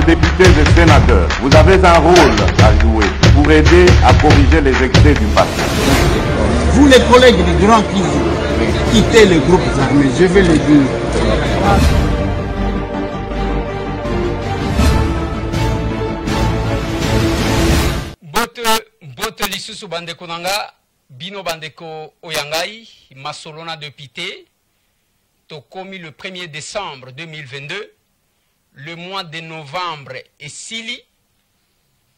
députés et sénateurs, vous avez un rôle à jouer pour aider à corriger les excès du passé. Vous les collègues du Grand Kivu, quittez les groupes armés, je vais le dire. Bote lisusu bandeko nanga, bino bandeko oyangai, masolona député, tokomi le 1er décembre 2022, le mois de novembre et sili,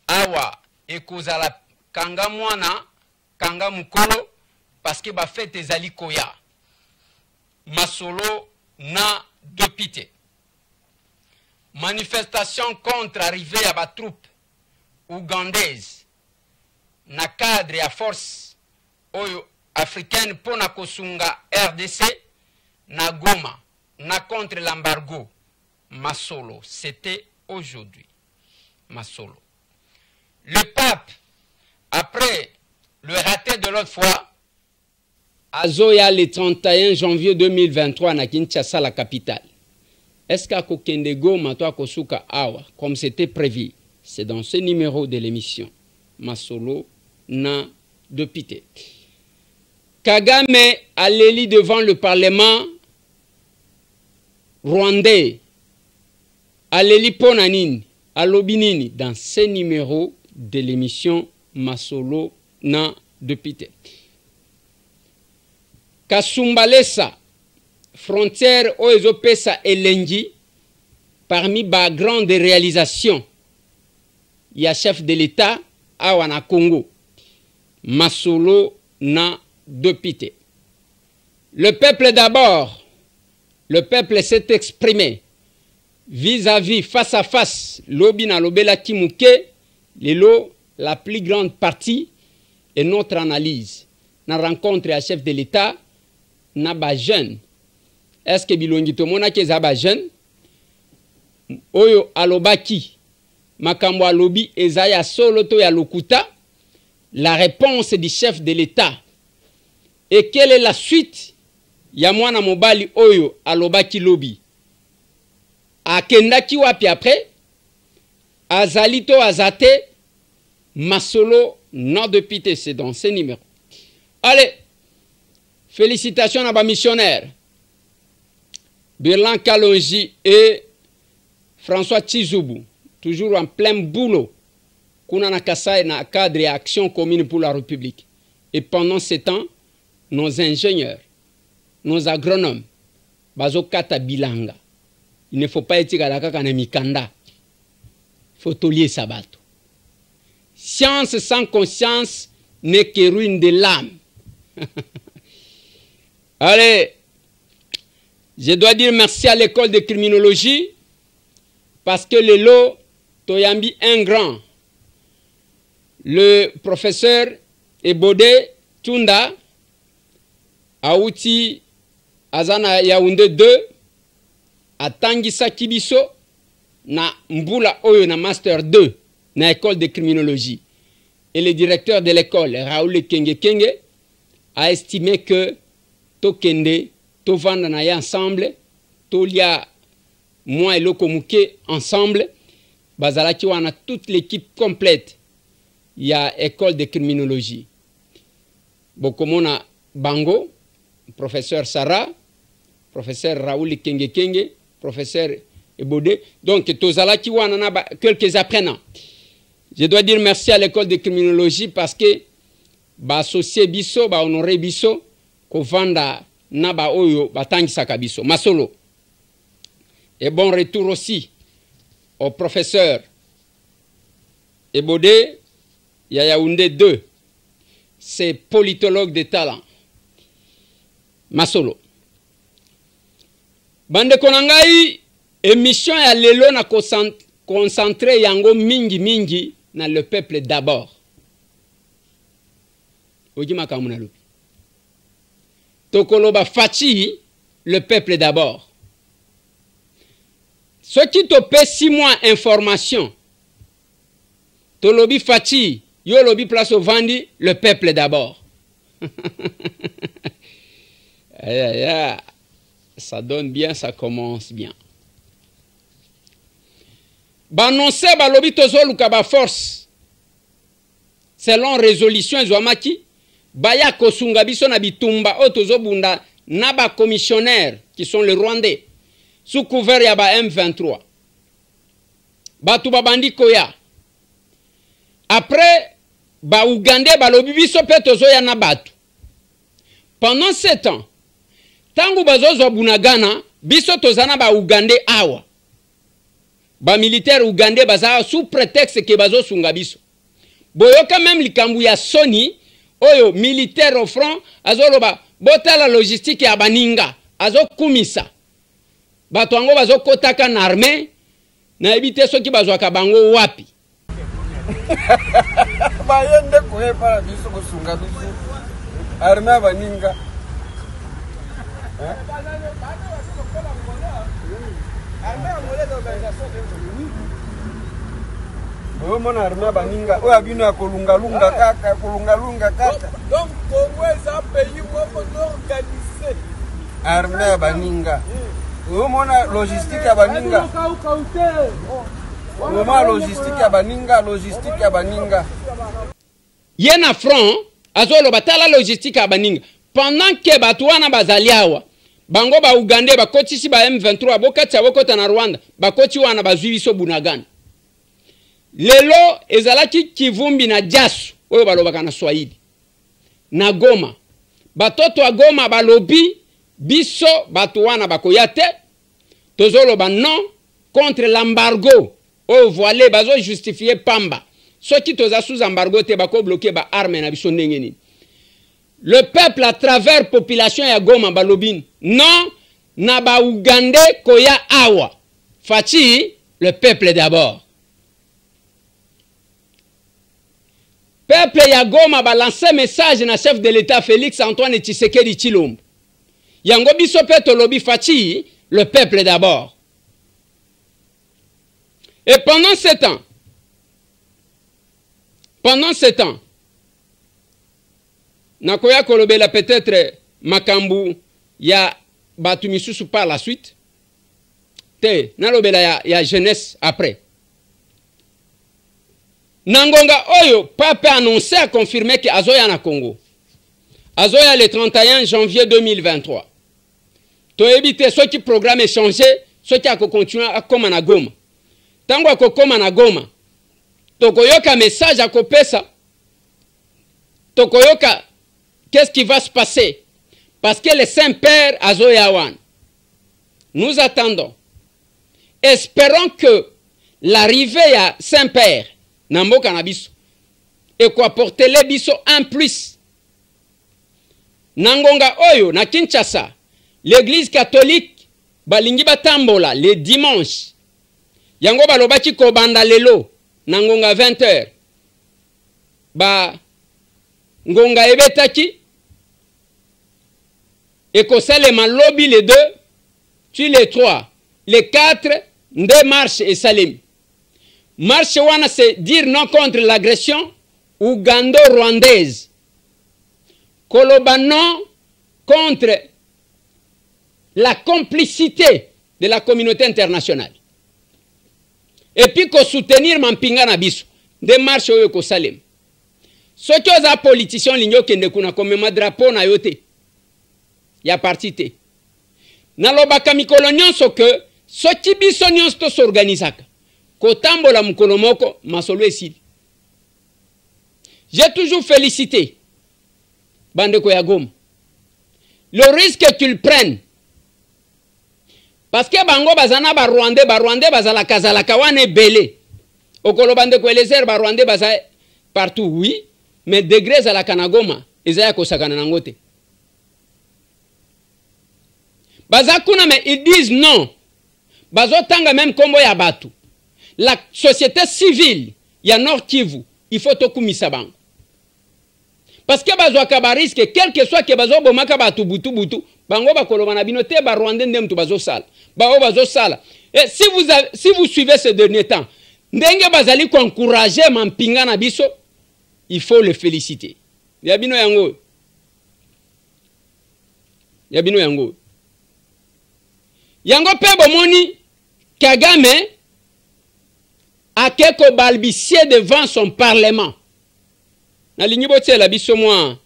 awa ekozala kanga mwana, kanga mukolo, parce que ba fête ezali koya. Masolo na député. Manifestation contre arrivée à ba troupe ougandaise. Na cadre à force oyo africaine pona kosunga RDC na Goma na contre l'embargo Masolo, c'était aujourd'hui Masolo. Le pape, après le raté de l'autre fois, Azoya le 31 janvier 2023 na Kinshasa, la capitale. Est-ce qu'à Kokende Goma toi kosuka awa comme c'était prévu? C'est dans ce numéro de l'émission Masolo na député. Kagame allait devant le parlement rwandais. Alleli ponanini, alobinini dans ce numéro de l'émission Masolo na député. Kasumbalesa, frontière Oezopesa Elengi, parmi les grandes réalisations, il y a chef de l'État à Wana Congo. Masolo na député. Le peuple d'abord, le peuple s'est exprimé vis-à-vis, face à face, lobi na lobela kimuke, lelo, la plus grande partie est notre analyse. Na rencontre à chef de l'État, na ba jeune. Est-ce que bilongi tomona ke za ba jeune? Oyo alobaki, makambo alobi ezaya solo to ya lokuta. La réponse du chef de l'État. Et quelle est la suite? Yamwana mobali oyo alobaki lobi. Akendaki wapi après? Azalito azate. Masolo non député. C'est dans ce numéro. Allez. Félicitations à ma missionnaire. Berlan Kalonji et François Chizoubou. Toujours en plein boulot. Kuna na Kasai na cadre et action commune pour la République. Et pendant ce temps, nos ingénieurs, nos agronomes, bazokata bilanga. Il ne faut pas être à mikanda. Il faut tolier sabato. Science sans conscience n'est que ruine de l'âme. Allez, je dois dire merci à l'école de criminologie parce que le lot Toyambi un grand. Le professeur Ebode Tunda Aouti Azana Yaoundé 2 Atangisa Kibiso na Mbula Oyo na Master 2 na école de criminologie. Et le directeur de l'école, Raoul Kenge, a estimé que Tokende, Tovanda na ya ensemble, Tolia, moi et Lokomouke ensemble, Bazalaki wana toute l'équipe complète. Il y a école de criminologie. Bokomona Bango, professeur Sarah, professeur Raoul Kenge, professeur Ebode. Donc, Tozalaki wana quelques apprenants. Je dois dire merci à l'école de criminologie parce que ba associé biso, ba honoré biso, ko vanda na ba oyo batangisa biso. Masolo. Et bon retour aussi au professeur Ebode Yaoundé 2. C'est politologue de talent. Masolo. Bande konangai, émission ya lelo na concentré yango mingi na le peuple d'abord. Ojima kamuna lupi. Tokoloba fachi, le peuple d'abord. Ce qui te paie 6 mois information. Tolobi fachi, yo lobi place au vandi, le peuple d'abord. Ça donne bien, ça commence bien. Banonse balobi tozoluka ba force. Selon résolution ezwamaki, baya kosunga biso na bitumba o tozobunda na ba commissionnaires qui sont les Rwandais sous couvert ya ba M23. Batu babandi koya. Après ba Ougandais balobi biso pe tozoya na batu. Pendant 7 ans, tangu bazozwa Bunagana, biso tozana ba Ougandais awa. Ba militaire Ougandais baza sous prétexte que bazo sunga biso. Boyoka même likambu ya Sony, oyo militaire au front, azoloba botala logistique ya baninga, azo kumisa. Bato ango bazo kotaka na armée, na ebite soki bazwaka bango wapi. Bayende koyepa biso kosunga biso. Armée baninga. Mon armée baninga, oya bino ya kolunga-lunga kaka, kolunga-lunga kaka. Donc Congo est un pays organisé. Armée baninga. Mon logistique ya baninga. Mon logistique ya baninga, logistique ya baninga. Yena front, azolo batala logistique ya baninga. Pendant que batuana bazaliawa, bango ba Ugandais bakotisi ba M23 bokatsa bokota na Rwanda, bakoti wana bazwi biso Bunagana. Lelo ezalaki Kivumbi na Jasu, oyo balobaka na Swahili. Na Goma. Batoto a Goma balobi, biso batuana bakoyate, tozoloba non contre l'embargo. Oyo voilé bazo justifier pamba. Soki toza sous embargo te bako bloquer ba arme na biso ndengeni. Le peuple à travers population ya Goma balobin. Non, na ba Ougandais koya awa. Fachi, le peuple d'abord. Peuple ya Goma ba lancer message na chef de l'État Félix Antoine Tshisekedi Tshilombo. Yango biso pe tolobi fachi, le peuple d'abord. Et pendant 7 ans, nakoya kolobela peut-être makambu ya batu misusu par la suite. Te, nalobela ya jeunesse après. Nangonga Oyo, Pape a annoncé, a confirmé que Azoya na Congo. Azoya le 31 janvier 2023. To éviter ceux qui programme changer, ceux qui a continué à comme na Goma. Tango a comme na Goma. Tokoyoka message à Kopesa. Tokoyoka, qu'est-ce qui va se passer? Parce que le Saint-Père Azoya Wan. Nous attendons. Espérons que l'arrivée à Saint-Père Nambo Cannabis et quoi porter les biso en plus. Nangonga Oyo, na Kinshasa, l'église catholique, balingi batambola, les dimanches. Yango balobaki kobanda lelo, nangonga 20h. Ba, ngonga ebetaki, et kosale malobi les 2, puis les 3, les 4, nde marche et salim. Marche wana c'est dire non contre l'agression ougando-rwandaise. Koloba non contre la complicité de la communauté internationale. Et puis ko soutenir mampinga na biso. De marche oyo ko salem. Ceux qui ont politiciens ligno kende kuna comme ma drapeau na yote. Ya parti te. Nalobaka mikolo nyonso que ceux qui biso nyonso to s'organisaka. Kotambola mukolo moko masolo esili. J'ai toujours félicité Bandeko ya Goma. Le risque qu'ils prennent. Parce que bango bazana ba Rwandais bazala kazala kawane belé. Okolo bandeko elezer ba Rwandais baza partout oui, mais degrés à la Kanagoma ezaya kosakana nangote. Bazakuna mais ils disent non. Bazotanga même kombo ya batu. La société civile ya Nord Kivu, il faut tokumisa bango. Parce que bazwaka ba risque quel que soit que bazo bomaka batu butu bango bakoloba na bino te ba Rwandais ndem tu bazo sala. Ba o bazo sala. Et si vous suivez ces derniers temps, ndenge bazali ko encourager mampinga na biso, il faut le féliciter. Ya bino yango. Ya bino yango. Yango pe bomoni Kagame akeko balbutier devant son parlement. Nalingi botie la biso moi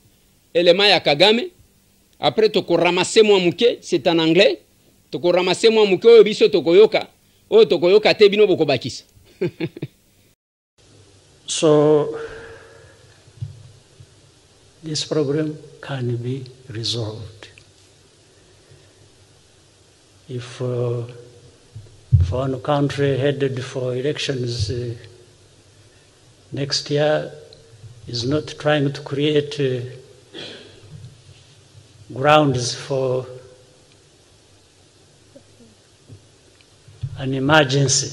élément ya Kagame. Après toko ramasser moi muke, c'est en anglais. Toko ramasser moi muke oyo biso tokoyoka. Oyo tokoyoka te bino boko bakisa. So this problem can be resolved if one country headed for elections next year is not trying to create grounds for an emergency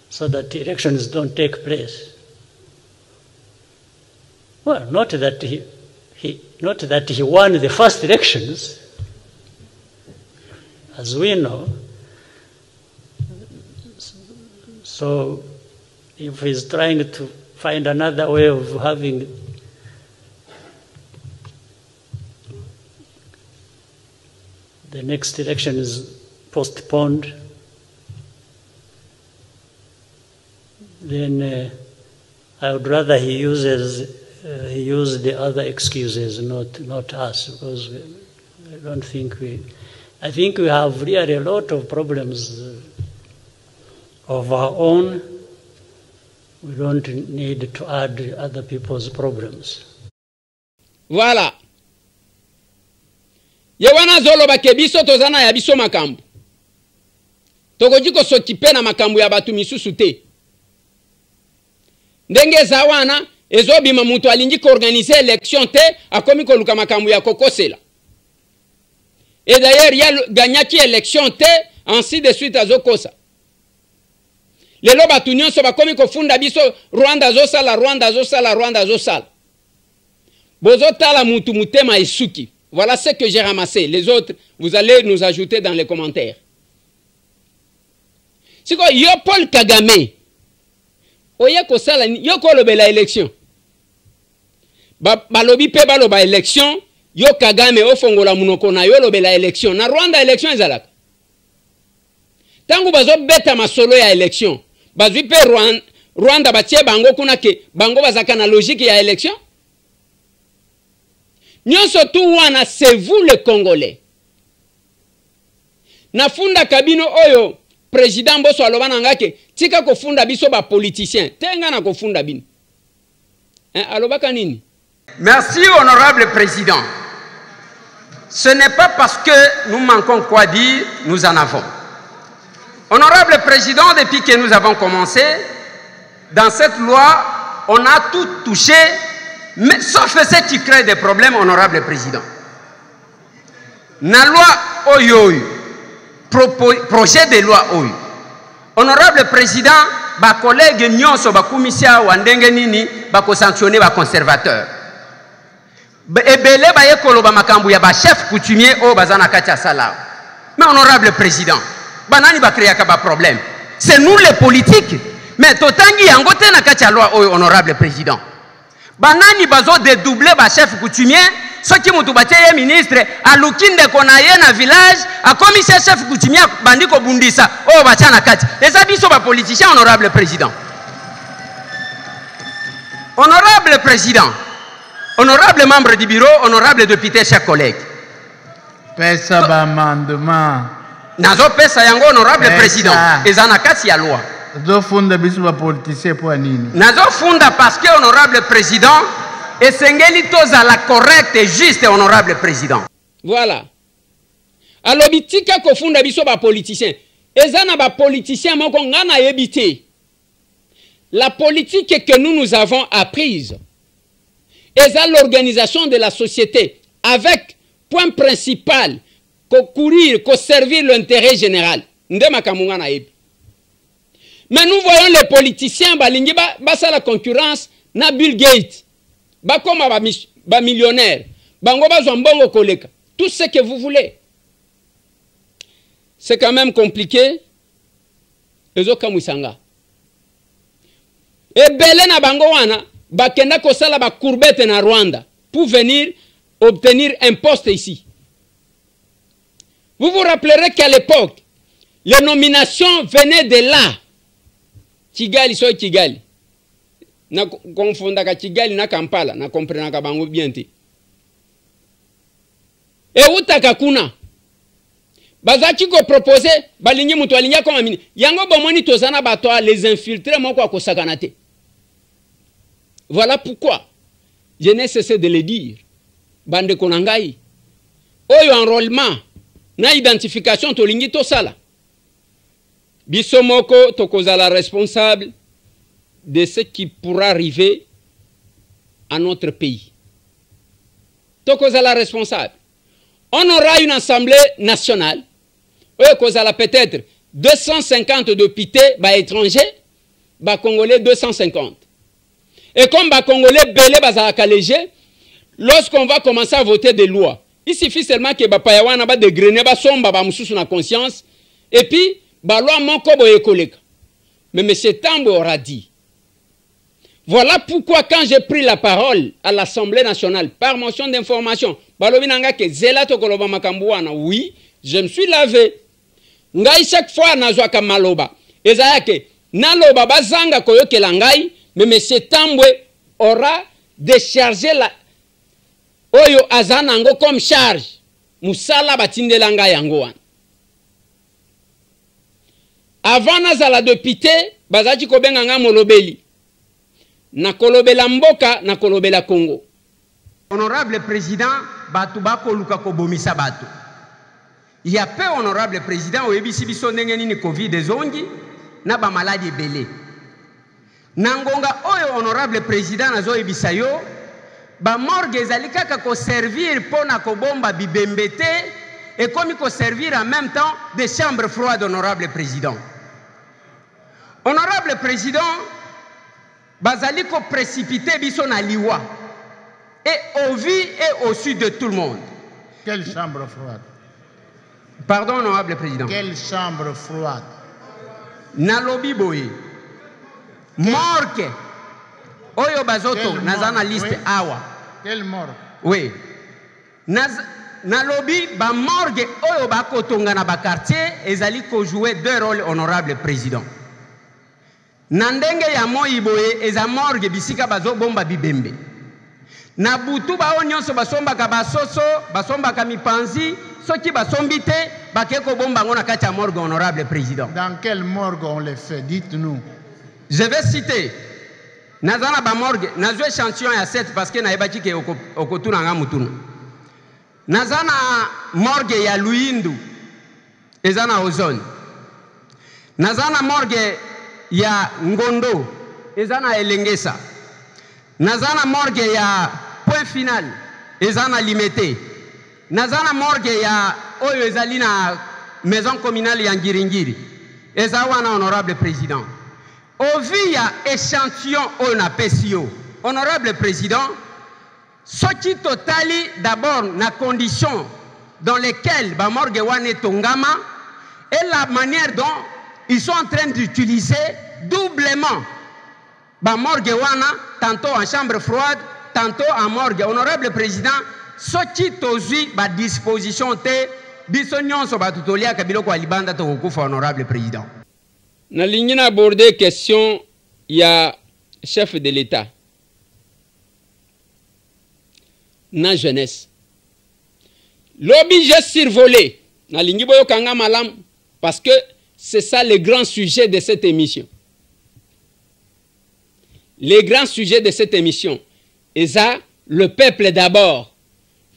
so that elections don't take place. Well, not that he won the first elections, as we know. So if he's trying to find another way of having the next election is postponed, then I would rather he use the other excuses, not us, because I don't think I think we have really a lot of problems of our own. We don't need to add other people's problems. Voilà. Yewana zolo bakebiso tozana ya biso makambu. Tokojiko sokipe na makambu ya batu misusu te. Ndenge za wana ezobima mutu alingi ko organiser élection te akomi ko luka makambu ya kokosela. Et d'ailleurs il y a gagnaki élection te ainsi de suite azokosa. Lelo batu nyonso bakomi ko funda biso Rwanda zosala. Bozo tala mutu mutema esuki. Voilà ce que j'ai ramassé. Les autres, vous allez nous ajouter dans les commentaires. C'est quoi? Yo Paul Kagame. Oye ko sala yo ko lobela élection. Balobi pe baloba élection, yo Kagame ofongola munoko na yo lobela élection. Na Rwanda élection ezalaka. Tangu bazo beta masolo ya élection. Bazwi pe Rwanda batie bango kuna ke bango bazaka na logique ya élection. Nyonso tu wana c'est vous le Congolais. Na funda kabino oyo président Mbosso alobana ngake tika ko funda biso ba politicien. Tenga na ko funda bino. Alobaka nini? Merci honorable président. Ce n'est pas parce que nous manquons quoi dire, nous en avons. Honorable président, depuis que nous avons commencé, dans cette loi, on a tout touché, mais sauf ce qui crée des problèmes, honorable président. Na loi oyo, projet de loi oyo. Honorable président, ba collègue nyonso ba commissaire wa ndenge nini ba ko sanctionner ba conservateur. Ebele ba yekolo ba makambu ya ba chef coutumier o bazana kati ya sala. Mais honorable président, banani ba créer ka ba problème. C'est nous les politiques. Mais totangi yango te na kati ya loi oyo, honorable président. Banani bazo dédoubler ba chef coutumier, soki mutu bateye ministre alukinde kona ye na village, a commissaire chef coutumier bandiko bundisa o bachana kati. Eza biso ba politicien, honorable président. Honorable président, honorable membre du bureau, honorable député, chers collègues. Pesa ba amendement. Nazo pesa yango, honorable président. Ezana kati ya loi. Nazo funda biso ba politicien pour nini? Nazo funda parce que honorable président esengeli toza la correcte et juste, honorable président. Voilà. Alors bitika ko funda biso ba politicien. Ezana ba politicien moko ngana yebite. La politique que nous avons apprise est l'organisation de la société avec point principal courir, servir l'intérêt général. Mais nous voyons les politiciens balingi basa la concurrence na Bill Gates. Ba comme ba millionnaire. Bango ba zombongo koleka. Tout ce que vous voulez. C'est quand même compliqué. Ezoka musanga. Et belé na bango wana bakenda kosala ba courbette na Rwanda pour venir obtenir un poste ici. Vous vous rappellerez qu'à l'époque, les nominations venaient de là. Kigali so Kigali. Na confondaka Kigali na Kampala, na comprenaka bango bien te. E utaka kuna. Bazaki ko proposer balingi mutu alinga ko amini. Yango bomoni tozana batwa les infiltrés moko akosakana te. Voilà pourquoi je n'ai cessé de le dire. Bande konangai. Oyo enrôlement na identification tolingi to sala. Biso moko tokozala responsable de ce qui pourra arriver à notre pays. Tokozala responsable. On aura une assemblée nationale. Oyo kozala peut-être 250 députés étrangers, congolais 250. Et comme congolais belé bazalaka léger, lorsqu'on va commencer à voter des lois, il suffit seulement que bapayawana ba dégrainer ba somba ba mususu na conscience et puis ba loi moko boye koleka. Mais M. Tambo aura dit. Voilà pourquoi quand j'ai pris la parole à l'Assemblée nationale par motion d'information, balobi nanga ke zela to koloba makambu wana, oui, je me suis lavé. Ngai chaque fois nazwaka maloba. Ezayake naloba bazanga koyokela ngai, mais M. Tambwe aura déchargé la oyo azanango comme charge. Musala batindela ngai yango wana. Avant nazala député, bazaki kobenga nga molobeli. Na kolobela mboka, na kolobela Congo. Honorable président, batu bako luka kobomisa batu. Il y a peu honorable président au ebisi biso ndenge nini Covid ezongi na ba maladie belé. Nangonga oyo honorable président nazo ebisa yo ba morgue ezali kaka ko servir pona ko bomba bibembete et comme ko servir en même temps des chambres froides honorable président. Honorable président bazali ko précipiter biso na liwa et au vu et au sud de tout le monde. Quelle chambre froide? Pardon, honorable président. Quelle chambre froide? Nalobi boye. Morgue. Oyo bazoto, nazana liste oui. Awa. Quelle morgue? Oui. Nalobi ba morgue oyo bakotonga na ba quartier ezali ko jouer deux rôles honorable président. Nandenge ya moi boye eza morgue bisika bazo bomba bibembe. Na butu ba onyonso basomba ka basoso, basomba ka mipanzi, soki basombi te bakeko bomba ngona kati ya morgue honorable président. Dans quelle morgue on les fait? Dites-nous. Je vais citer. Nazana ba morgue, nazo échantillon ya 7 parce que na ebaki ke okotuna nga mutuna. Nazana morgue ya Luindu, ezana ozone. Nazana morgue ya Ngondo, ezana Elengesa. Nazana morgue ya Point Final, ezana Limete. Nazana morgue ya oyo ezali na maison communale ya Ngiringiri. Ezawana honorable président. Au vu ya échantillon oyo na pesio, honorable président, ce qui totali d'abord na condition dans lesquelles ba morgue wane tongama et la manière dont ils sont en train d'utiliser doublement ba morgue wana, tantôt en chambre froide, tantôt en morgue. Honorable président, ce qui tozui ba disposition te biso nyonso batutolia kabilo kwa libanda to kokufa honorable président. Na ligne aborder question ya chef de l'État. Na jeunesse. Lobby j'ai survolé. Na ligne boyo kanga malam parce que c'est ça le grand sujet de cette émission. Le grand sujet de cette émission est ça, le peuple d'abord.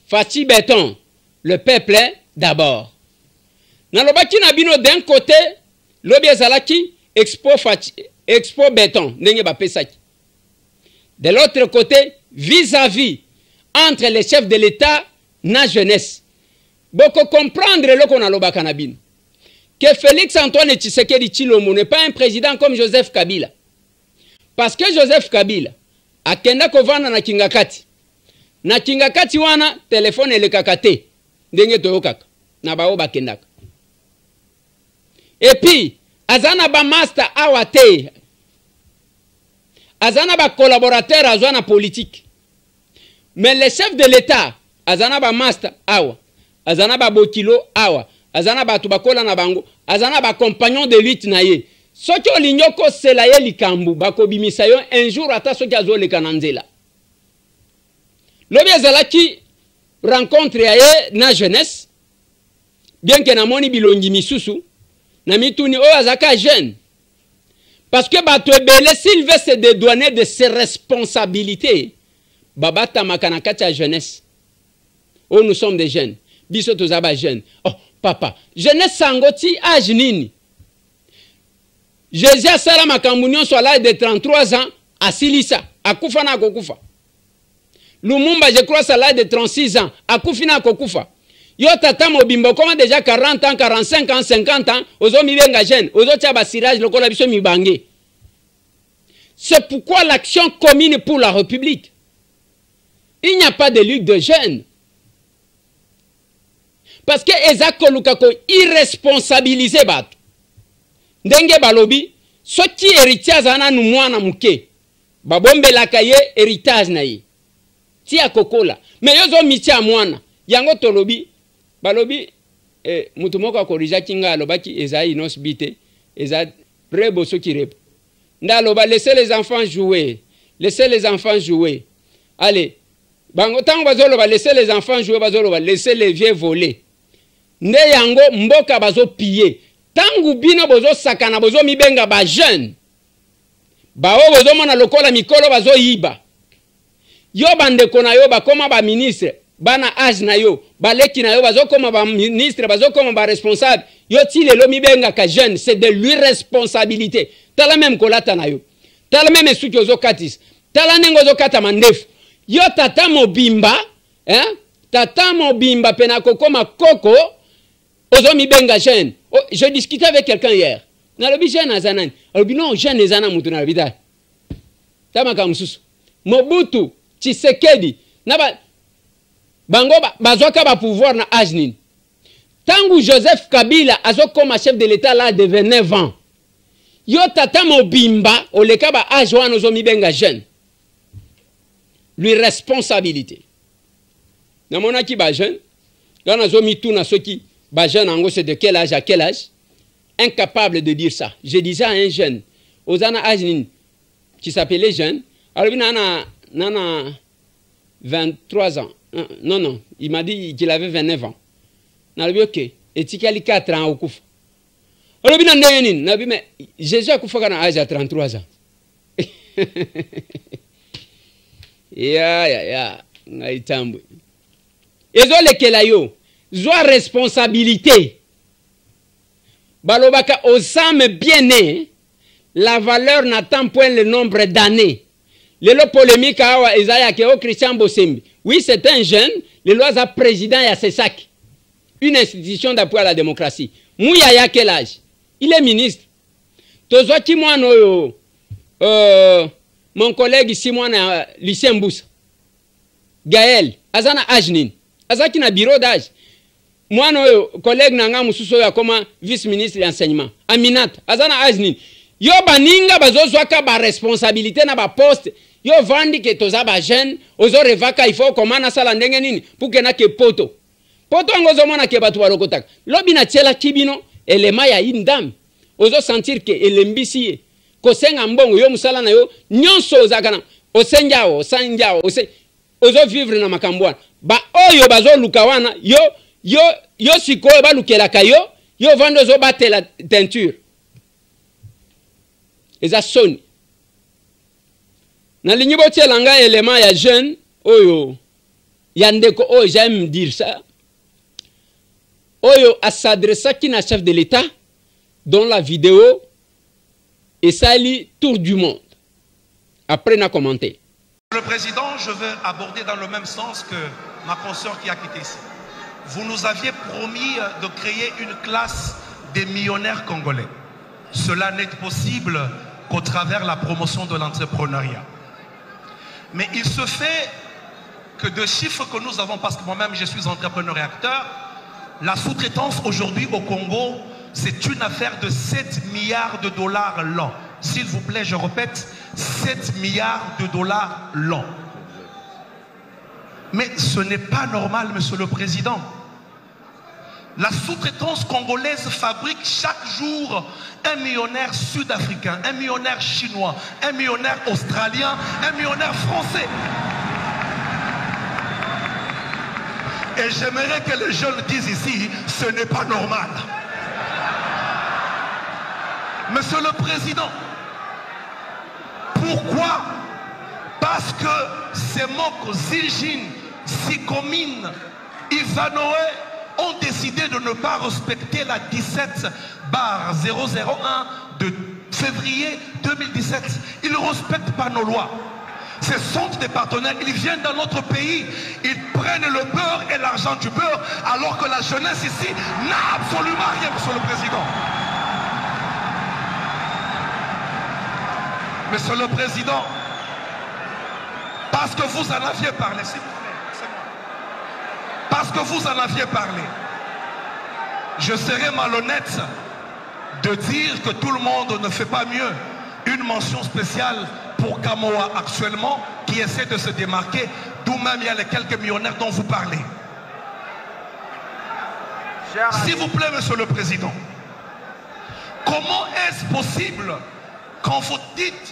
Fati Béton, le peuple d'abord. Dans le baki nabino d'un côté, lobby ezalaki expo Béton, ndenge ba pesaki. De l'autre côté, vis-à-vis entre les chefs de l'État na jeunesse. Boko comprendre le qu'on a lobaka nabino. Que Félix Antoine Tshisekedi Tshilombo n'est pas un président comme Joseph Kabila. Parce que Joseph Kabila akenda kovana na kingakati. Na kingakati wana telefone elekakate. Ndenge toyokaka. Na bao bakendaka. Et puis, azana ba master awate. Azana ba collaborateur azana politique. Mais les chefs de l'État, azana ba master awa. Azana ba bokilo awa. Azana ba tubakola na bango. Azana ba compagnon de lutte na ye. soki olingi okosela ye likambo bakobimisa yo un jour ata soki azoleka na nzela. Lobi ezalaki rencontre ya ye na jeunesse, bien que namoni bilongi misusu na mituni oyo azaka jeune, parce que bato ebele s'il veut se dédouaner de ses responsabilités babatamaka na kati ya jeunesse. Oh, nous sommes des jeunes, biso tozaba jeunes. Oh papa, jeunesse sangoti âge nini? Jésus asala makambo nyonso à l'âge de 33 ans asilisa akufa na akokufa. Lumumba je crois à l'âge de 36 ans akufi na akokufa. Yo tata mobimba comment déjà 40 ans, 45 ans, 50 ans, ozo mibenga jeune, ozo tia basirage lokola biso mibange. C'est pourquoi l'action commune pour la République. Il n'y a pas de lutte de jeunes. Parce que eza koluka ko irresponsabiliser bato. Ndenge balobi, soki héritage ana nu mwana muke, babombelaka ye héritage na ye. Tia kokola. Mais yozo mitia mwana, yango tolobi, balobi, mutu moko akorija kinga alobaki eza inos bite, eza rebo soki rebo. Ndaloba, laissez les enfants jouer. Laissez les enfants jouer. Allez. Bango tango bazoloba, laissez les enfants jouer, bazoloba, laissez les vieux voler. Nde yango mboka bazo piller. Tangu bino bozo sakana bozo mibenga ba jeune. Ba o bozo mona lokola mikolo bazo yiba. Yo bandeko na yo ba koma ba ministre, bana âge na yo, ba leki na yo bazo koma ba ministre, bazo koma ba responsable. Yo ti lelo mibenga ka jeune, c'est de l'irresponsabilité. Tala même kolata na yo. Tala même suki ozo katis. Tala nengo ozo kata mandefu. Yo tata mobimba, tata mobimba penako koma koko, ozo mibenga jeune. Oh, je discutais avec quelqu'un hier. Na lobi jeune azanani. Alobi non jeune ezana mutu na lobita. Tamaka mususu. Mobutu, Tshisekedi, na bango bazwaka ba pouvoir na âge nini. Tangu Joseph Kabila azo koma chef de l'état là de 29 ans. Yo tata mobimba oleka ba âge wana ozo mibenga jeune. Lui responsabilité. Na monaki ba jeune, là nazo mitu na soki ba jeune ango c'est de quel âge à quel âge? Incapable de dire ça. Je disais à un jeune, Ozana Ajnin, qui s'appelait jeune, alors il a 23 ans. Non, il m'a dit qu'il avait 29 ans. Il a dit, ok, et il a 4 ans au Kouf. Alors il a dit, mais Jésus a Kouf à 33 ans. Ya, ngaitambu. Ezo lekela yo, zoa responsabilité. Balobaka osame bien né, la valeur n'attend point le nombre d'années. Le polémique awa Isaiah Keo Christian Bosembi. Oui, c'est un jeune, le lois a président ya CESAC, une institution d'appui à la démocratie. Mouya ya quel âge? Il est ministre. Tozo ki mwana yo mon collègue ici moi Lucien Mboussa. Gaël, azana âge nini? Azaki na bureau d'âge. Moi no collègue nanga mususo ya koma vice-ministre d'enseignement. Aminat, azana âge nini? Yo baninga bazozwaka ba responsabilité na ba poste. Yo vandi ke toza ba jeune, ozo revaka il faut komana sala ndenge nini pour que na ke poto. Poto ngozo mona ke batu balokotaka. Lobi na tiela kibino elema ya indam. Ozo sentir ke elembisi kosenga mbongo yo musala na yo nyonso ozakana. Osenjao, ozo vivre na makambwana. Ba oyo bazo lukawana yo sikoyo ba lukela kayo, yo vando zo batela teinture. Eza soni. Na linyi botie langa élément ya jeune oyo yandeko oyo j'aime dire ça. Oyo a s'adressa qui na chef de l'État dont la vidéo et ça lit tour du monde. Après n'a commenté. Le président, je veux aborder dans le même sens que ma consoeur qui a quitté ici. Vous nous aviez promis de créer une classe des millionnaires congolais. Cela n'est possible qu'au travers la promotion de l'entrepreneuriat. Mais il se fait que de chiffres que nous avons, parce que moi-même je suis entrepreneur et acteur, la sous-traitance aujourd'hui au Congo, c'est une affaire de 7 milliards de dollars l'an. S'il vous plaît, je répète, 7 milliards de dollars l'an. Mais ce n'est pas normal, Monsieur le Président. La sous-traitance congolaise fabrique chaque jour un millionnaire sud-africain, un millionnaire chinois, un millionnaire australien, un millionnaire français. Et j'aimerais que les jeunes disent ici, ce n'est pas normal. Monsieur le Président, pourquoi? Parce que ces mots Zijin, Sikomine, Ivanoé ont décidé de ne pas respecter la 17/001 de février 2017. Ils ne respectent pas nos lois. Ce sont des partenaires, ils viennent dans notre pays, ils prennent le beurre et l'argent du beurre, alors que la jeunesse ici n'a absolument rien, Monsieur le Président. Monsieur le Président, parce que vous en aviez parlé, s'il vous plaît, c'est moi. Parce que vous en aviez parlé, je serais malhonnête de dire que tout le monde ne fait pas mieux. Une mention spéciale pour Kamoa actuellement, qui essaie de se démarquer, d'où même il y a les quelques millionnaires dont vous parlez. S'il vous plaît, Monsieur le Président, comment est-ce possible qu'en votre titre,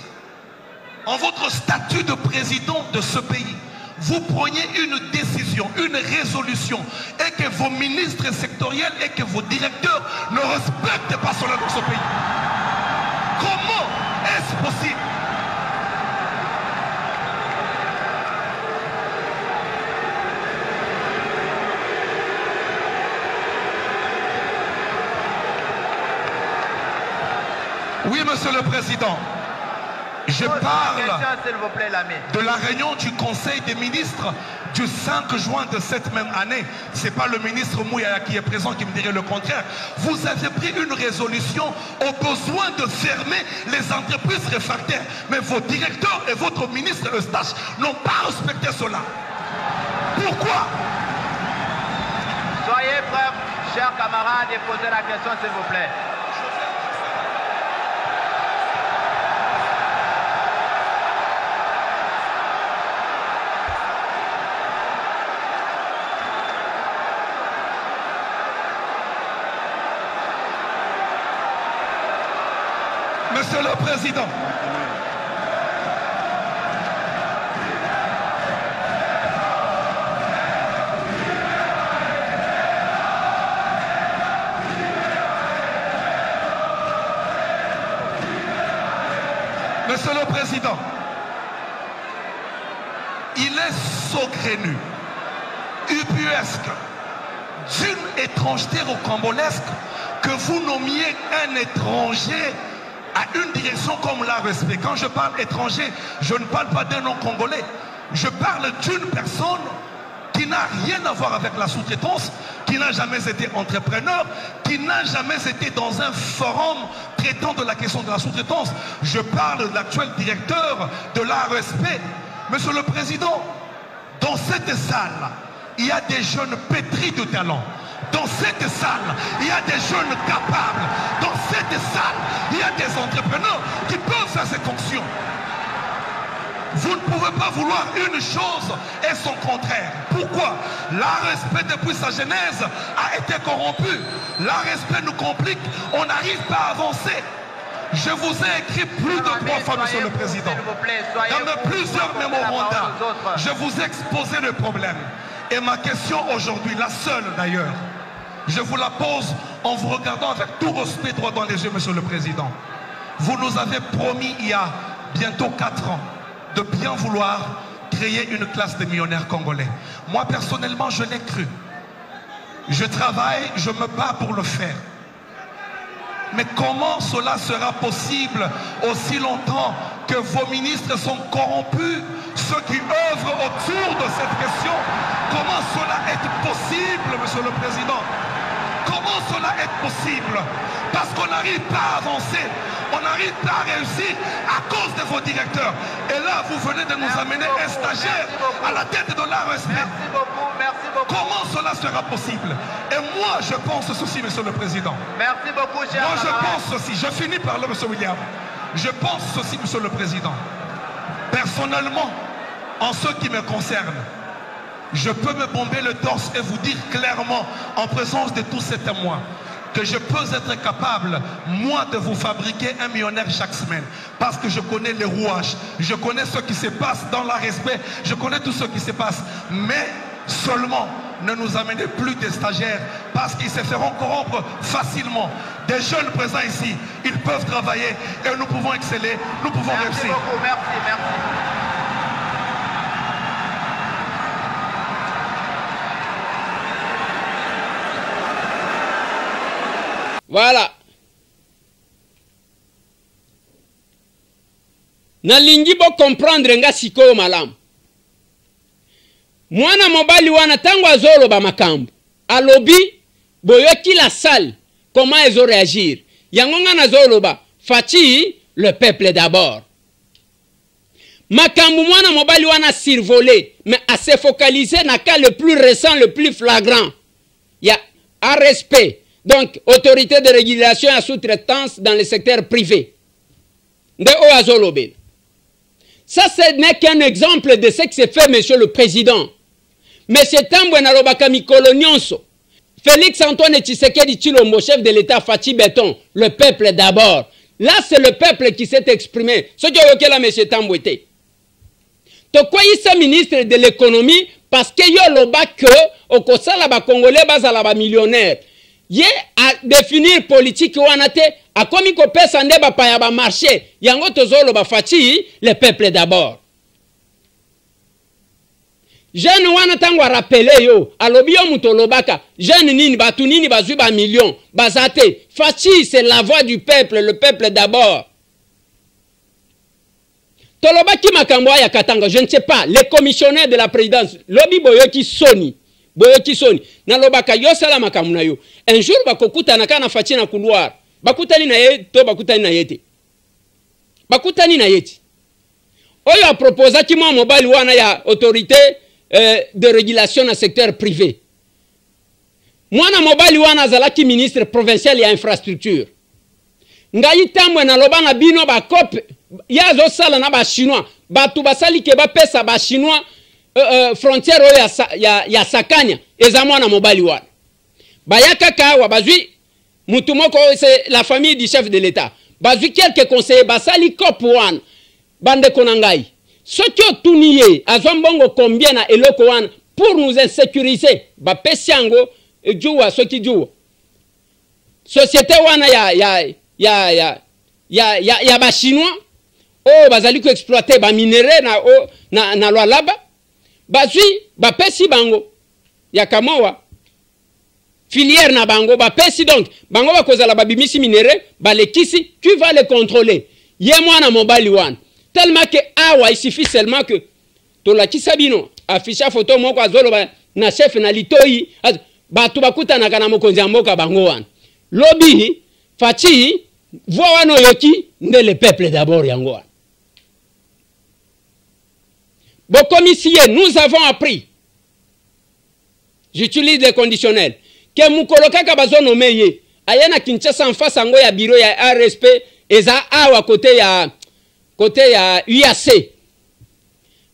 en votre statut de président de ce pays, vous preniez une décision, une résolution, et que vos ministres sectoriels et que vos directeurs ne respectent pas cela dans ce pays? Comment est-ce possible? Oui, Monsieur le Président. Je parle de la réunion du Conseil des ministres du 5 juin de cette même année. Ce n'est pas le ministre Mouyaya qui est présent qui me dirait le contraire. Vous avez pris une résolution au besoin de fermer les entreprises réfractaires. Mais vos directeurs et votre ministre Eustache n'ont pas respecté cela. Pourquoi? Soyez prêts, chers camarades, et posez la question, s'il vous plaît. Monsieur le Président, Monsieur le Président, il est saugrenu, ubuesque, d'une étrangeté rocambolesque que vous nommiez un étranger à une direction comme l'ARSP. Quand je parle étranger, je ne parle pas d'un nom congolais. Je parle d'une personne qui n'a rien à voir avec la sous-traitance, qui n'a jamais été entrepreneur, qui n'a jamais été dans un forum traitant de la question de la sous-traitance. Je parle de l'actuel directeur de l'ARSP. Monsieur le Président, dans cette salle, il y a des jeunes pétris de talent. Dans cette salle, il y a des jeunes capables. Dans cette salle, il y a des entrepreneurs qui peuvent faire cette fonction. Vous ne pouvez pas vouloir une chose et son contraire. Pourquoi? L'ARSP depuis sa genèse a été corrompu. L'ARSP nous complique, on n'arrive pas à avancer. Je vous ai écrit plus de 3 fois, Monsieur le Président. Dans plusieurs mémorandums, je vous ai exposé le problème. Et ma question aujourd'hui, la seule d'ailleurs, je vous la pose en vous regardant avec tout respect droit dans les yeux, Monsieur le Président. Vous nous avez promis il y a bientôt 4 ans de bien vouloir créer une classe de millionnaires congolais. Moi personnellement, je l'ai cru. Je travaille, je me bats pour le faire. Mais comment cela sera possible aussi longtemps que vos ministres sont corrompus, ceux qui œuvrent autour de cette question? Comment cela est possible, Monsieur le Président? Comment cela est possible? Parce qu'on n'arrive pas à avancer, on n'arrive pas à réussir à cause de vos directeurs. Et là, vous venez de nous amener un stagiaire à la tête de l'ARSP. Merci beaucoup, merci beaucoup. Comment cela sera possible? Et moi, je pense ceci, Monsieur le Président. Merci beaucoup, cher Moi, je camarade. pense ceci. Je finis par là, Monsieur William. Je pense ceci, Monsieur le Président. Personnellement, en ce qui me concerne, je peux me bomber le torse et vous dire clairement, en présence de tous ces témoins, que je peux être capable, moi, de vous fabriquer un millionnaire chaque semaine. Parce que je connais les rouages, je connais ce qui se passe dans le respect, je connais tout ce qui se passe. Mais seulement, ne nous amenez plus des stagiaires, parce qu'ils se feront corrompre facilement. Des jeunes présents ici, ils peuvent travailler et nous pouvons exceller, nous pouvons réussir. Merci beaucoup, merci. Voilà. Nalingi bo comprendre nga sikoyo malamu. Mwana mobali wana tango azolo ba makambo. Alobi boyoki la salle. Comment ils ont réagir? Yango nga nazolo ba. Fati le peuple d'abord. Makambo mwana mobali wana survolé. Mais à se focaliser na cas le plus récent, le plus flagrant. Il y a un respect. Donc, autorité de régulation et sous-traitance dans le secteur privé. De Oazolobel. Ça, ce n'est qu'un exemple de ce que s'est fait, monsieur le président. Monsieur Tambwe Nalobaka Mikolo Nyonso. Félix Antoine Tshisekedi Tshilombo, chef de l'État, Fati Béton, le peuple d'abord. Là, c'est le peuple qui s'est exprimé. Ce qui est là, monsieur Tambwe. Pourquoi il est ministre de l'économie? Parce que yoloba que au Kosala ba Congolais bazala ba millionnaire. Ye a définir politique wanate a komi ko pesa ndeba pa ya ba marché yango tozolo ba fati le peuple d'abord. Jeune wana tango rappeler yo alobi yo mutolobaka jeune nini batu nini bazui ba million bazate fati c'est la voix du peuple, le peuple d'abord. Tolobaki makambo ya katanga, je ne sais pas, les commissionnaires de la présidence lobi boyoki soni boyoki soni na lobaka yo sala makambo na yo. Un jour bakokutana kana fati na couloir bakutani na ye to bakutani na yete bakutani na yeti oyo a proposa ki mwa mobile wana ya autorité de régulation na secteur privé mwana mobile wana zalaki ministre provincial ya infrastructure ngai tambwe na loba na bino ba kope yazo sala na ba chinois batu basali ke ba pesa ba chinois frontière oyo ya Sakanya eza mwana mobile wana bayaka kawa bazui mutumoko c'est la famille du chef de l'État bazui quelques conseillers basali cop wana bande konangai sokyo tuniye azombongo combien na eloko wana pour nous insécuriser ba pesiango juwa soki juwa société wana ya ba chinois oh bazali ko exploiter ba minerais na lwalaba bazui ba pesi bango ya kamawa filière na bango ba pesi donc bango ba kozala ba bimisi minere ba lekisi tu vas les contrôler ye mwana mobali wana tellement que awa il suffit seulement que to la kisabino afficha photo moko azolo ba na chef na litoi ba tu bakuta na kana mokonzi mboka bango wana lobi fati voix wana yoki nde le peuple d'abord yango wana bon commissaire nous avons appris j'utilise les conditionnels que mukoloka ka bazono meye ayena Kinshasa en face ango ya bureau ya RSP eza awa côté ya UAC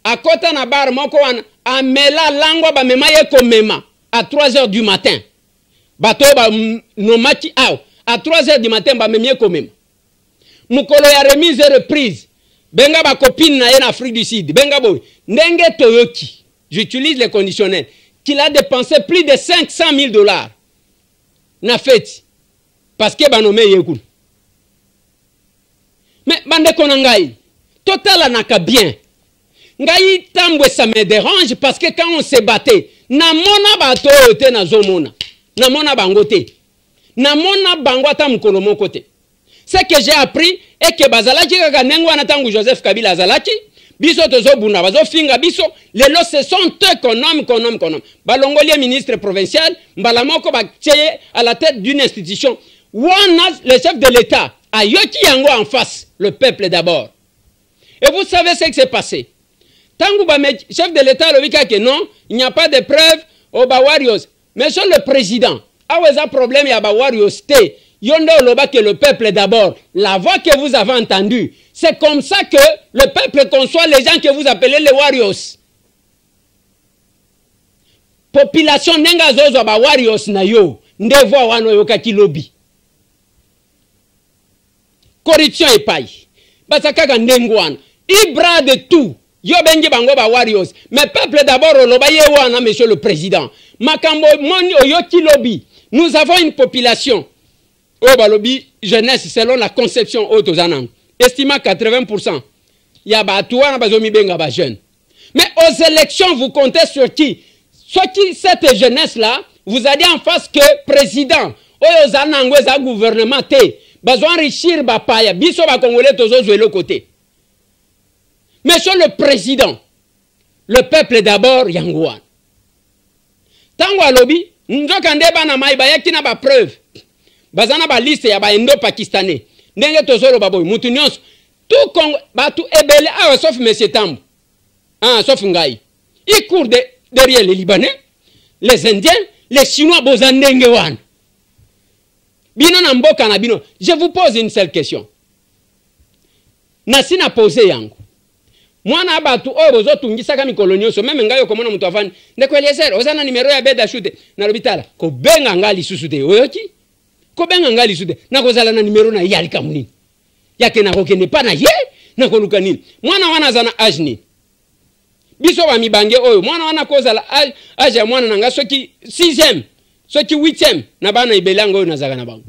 à côté na bar moko wana amela langwa ba mema ye komema à 3h du matin bato ba nomaki awa à 3h du matin ba memie komema mukolo ya remise et reprise benga ba copine na ye na Afrique du Sud benga boy ndenge toyoki j'utilise les conditionnels qu'il a dépensé plus de 500 000 $ na fête parce que banomé yekul mais bande konangai total anaka bien ngai tambwe ça me dérange parce que quand on se battait na mona bato te na zomona na mona bangote na mona bangwata mukolo mokote ce que j'ai appris est que bazalaki kaka nengwa na tangu Joseph Kabila azalaki biso tozo buna bazo finga biso lelo ce sont eux qu'on nomme balongoli ministre provincial mbala moko ba tieye à la tête d'une institution wana le chef de l'État a yoki yango en face le peuple d'abord. Et vous savez ce qui s'est passé tangu ba chef de l'État le wika que non il n'y a pas de preuves au ba warriors monsieur le président aweza problème ya ba warriors té yondo loba que le peuple d'abord la voix que vous avez entendue c'est comme ça que le peuple conçoit les gens que vous appelez les warriors. population nenga zozo ba warriors na yo ndevo wano yokaki lobby corruption epai basakaka ndengwana ibra de tout yo bengi bango ba warriors mais peuple d'abord oloba ye wana monsieur le président makambo moni oyoki lobby nous avons une population oh ba lobby jeunesse selon la conception autozanang estima 80% ya ba tuana bazomi benga ba jeune mais aux élections vous comptez sur qui cette jeunesse là vous allez en face que président oyo zanango za gouvernement te bazo enrichir ba paya biso ba congolais tozo jouer le côté. Monsieur le président, le peuple d'abord yangouan. Tango alobi, nzokande bana maiba yakina ba preuve. Bazana ba liste ya ba indo-pakistanais. Ndenge tozolo baboy, mutu nyonso. Tout Congo, batu ebele, sauf monsieur Tambo. Sauf Ngaï. Il court derrière les Libanais, les Indiens, les Chinois bozandenge wan. Bino na mboka na bino. Je vous pose une seule question. Nasi na pose yango. Mwana abatu bozo tungisaka mikolo nyonso meme ngayo komona mutu afani ndeko Eliezer ozana numero ya beda shute na lobitala ko benga ngali susude oyoki ko benga ngali susude na kozala na numero na yali kamuni yake na kokene pa na ye na koluka nini mwana wana zana ajni biso wa mibange oyo mwana wana kozala age ya mwana nanga soki 6e soki 8e na bana ibelango oyo nazaka na bango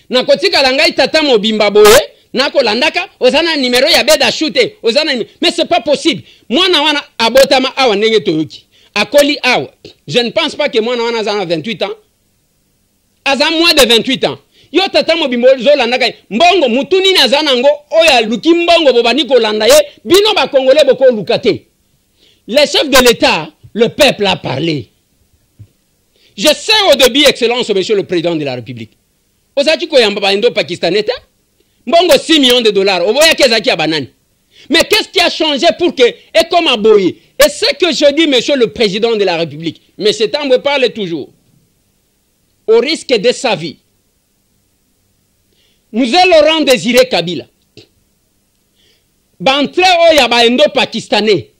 na kotika la ngai tata mobimba boye nako landaka ozana numero ya beda shute ozana mais c'est pas possible mwana wana abotama awa ndenge toyoki akoli awa je ne pense pas que mwana wana zana 28 ans aza moins de 28 ans yo tata mobimbo zo landaka mbongo mutuni na zana ngo oya luki mbongo bobani ko landa ye bino ba congolais boko lukate les chefs de l'état le peuple a parlé je sais au début excellence monsieur le président de la république ozaki ko yamba ba indo pakistanais Bongo 6 millions de dollars. Mais qu'est-ce qui a changé pour que, et comme à Boye, et ce que je dis, monsieur le président de la République, mais cet homme me parle toujours, au risque de sa vie, nous allons rendre Désiré Kabila. Bantre o ya ba indo-pakistanais,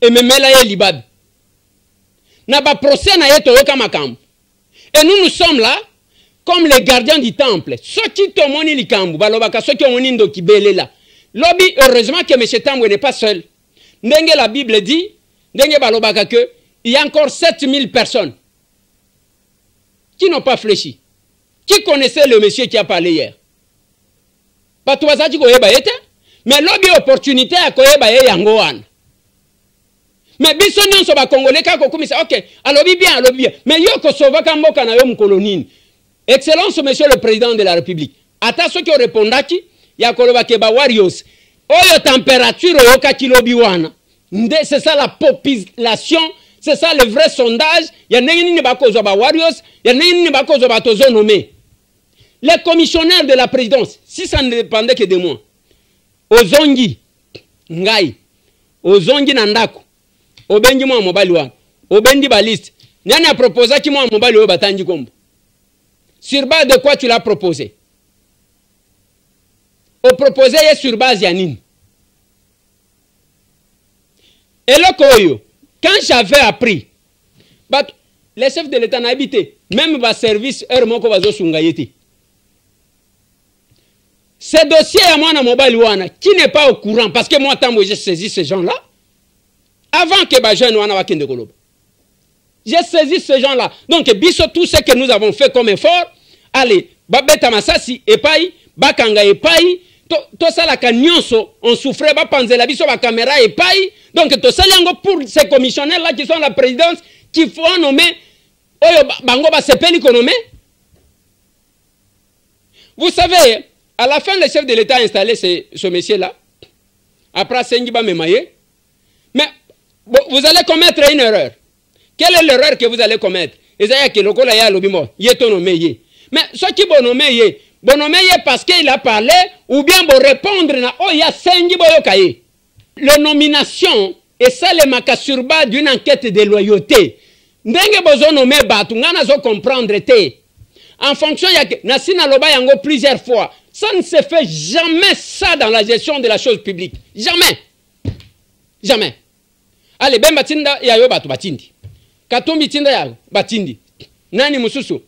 et me mela libab. Na ba procès na yeto yoka makambo. Et nous sommes là, comme les gardiens du temple. Ceux qui te moni likambu, balobaka, ceux qui ont nindo ki belela. Lobby, heureusement que M. Tambwe n'est pas seul. Ndenge la Bible dit, ndenge balobaka que, il y a encore 7000 personnes qui n'ont pas fléchi. Qui connaissait le monsieur qui a parlé hier? Patouazati koyeba yete, mais lobby opportunité à koyeba ye yangoan. Mais biso nyonso ba congolais ka kokumisa, ok, alobi bien. Mais yo ko sovaka mboka na yo mkolonini. Excellence, monsieur le président de la République. Ata ceux qui ont répondu, il y a Kolobakeba Warriors. Oyo température, oyoka kilobi wana. C'est ça la population, c'est ça le vrai sondage. Il y a n'engini bakozo ba Warriors, il y a n'engini bakozo ba tozo nommé. Les commissionnaires de la présidence, si ça ne dépendait que de moi, Ozongi, Ngai, Ozongi Nandako, Obengi mo mobali wana, Obendi baliste. Nani a proposé ki mo mobali o batanji kombo. Sur base de quoi tu l'as proposé? Au proposé sur base Yanine. Et le Koyo, quand j'avais appris, les chefs de l'État n'ont habité, même le service Hermoko Bazo Sungayeti. Ce dossier à moi, Mobile qui n'est pas au courant, parce que moi, tant que j'ai saisi ces gens-là, avant que Bajan Wana Wakende Koloba. J'ai saisi ces gens-là. Donc, biso tout ce que nous avons fait comme effort, allez, Babeta Massasi, Epai, Bakanga Epai, tout ça la cagnonso, on souffrait, Bapanzela Biso, la caméra Epai. Donc, tout ça, pour ces commissionnaires-là qui sont à la présidence, qui font nommer, Bango Basepeli Konome. Vous savez, à la fin, le chef de l'État a installé ce monsieur-là, après Sengiba Memaye. Mais vous allez commettre une erreur. Quelle est l'erreur que vous allez commettre? Mais ce qui est nommé parce qu'il a parlé, ou bien pour répondre na la nomination, et ça le makasurba d'une enquête de loyauté. Ndenge bozo nommé batu, ngana zo comprendre te. En fonction, il y a Nassina Loba yango plusieurs fois. Ça ne se fait jamais ça dans la gestion de la chose publique. Jamais. Jamais. allez bemba tinda ya yo batu batindi katumbi tinda ya batindi nani mususu